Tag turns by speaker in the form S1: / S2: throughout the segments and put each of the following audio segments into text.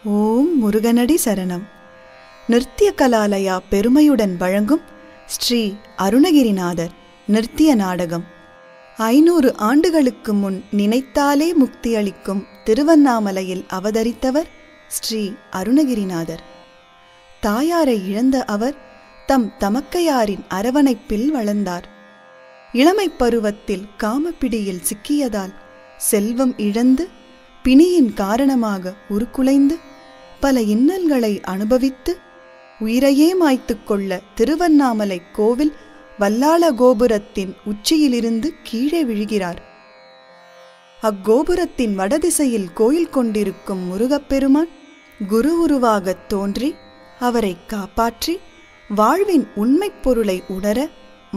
S1: ஓம் முருகனடி சரணம். நிருத்திய கலாலயா பெருமையுடன் வழங்கும் ஸ்ரீ அருணகிரிநாதர் நிருத்திய நாடகம். 500 ஆண்டுகளுக்கு முன் நினைத்தாலே முக்தி அளிக்கும் திருவண்ணாமலையில் அவதரித்தவர் ஸ்ரீ அருணகிரிநாதர். தாயாரை இழந்த அவர் தம் தமக்கையாரின் அரவணைப்பில் வளர்ந்தார். இளமை பருவத்தில் காமப்பிடியில் சிக்கியதால் செல்வம் இழந்து பிணியின் காரணமாக உருக்குலைந்து பல இன்னல்களை அனுபவித்து உயிரையே மாய்த்துக் கொள்ள திருவண்ணாமலை கோவில் வல்லாள கோபுரத்தின் உச்சியிலிருந்து கீழே விழுகிறார். அக்கோபுரத்தின் வடதிசையில் கோயில் கொண்டிருக்கும் முருகப்பெருமான் குரு உருவாகத் தோன்றி அவரை காப்பாற்றி வாழ்வின் உண்மைப் பொருளை உணர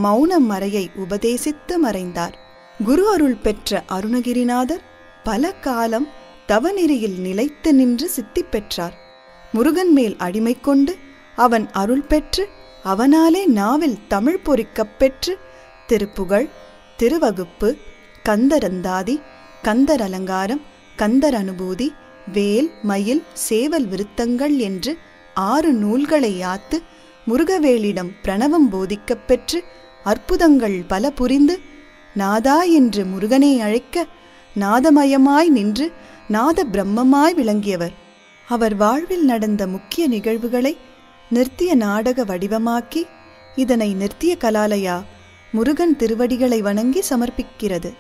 S1: மௌன மறையை உபதேசித்து மறைந்தார். குரு அருள் பெற்ற அருணகிரிநாதர் பல காலம் தவநெறியில் நிலைத்து நின்று சித்தி பெற்றார். முருகன் மேல் அடிமை கொண்டு அவன் அருள் பெற்று அவனாலே நாவில் தமிழ் பொறிக்கப் பெற்று திருப்புகழ், திருவகுப்பு, கந்தரந்தாதி, கந்தர் அலங்காரம், கந்தர் அனுபூதி, வேல், மயில், சேவல் விருத்தங்கள் என்று 6 நூல்களை யாத்து முருகவேளிடம் பிரணவம் போதிக்கப் பெற்று அற்புதங்கள் பல புரிந்து நாதா என்று முருகனை அழைக்க நாதமயமாய் நின்று நாத பிரம்மமாய் விளங்கியவர். அவர் வாழ்வில் நடந்த முக்கிய நிகழ்வுகளை நிருத்திய நாடக வடிவமாக்கி இதனை நிருத்திய கலாலயா முருகன் திருவடிகளை வணங்கி சமர்ப்பிக்கிறது.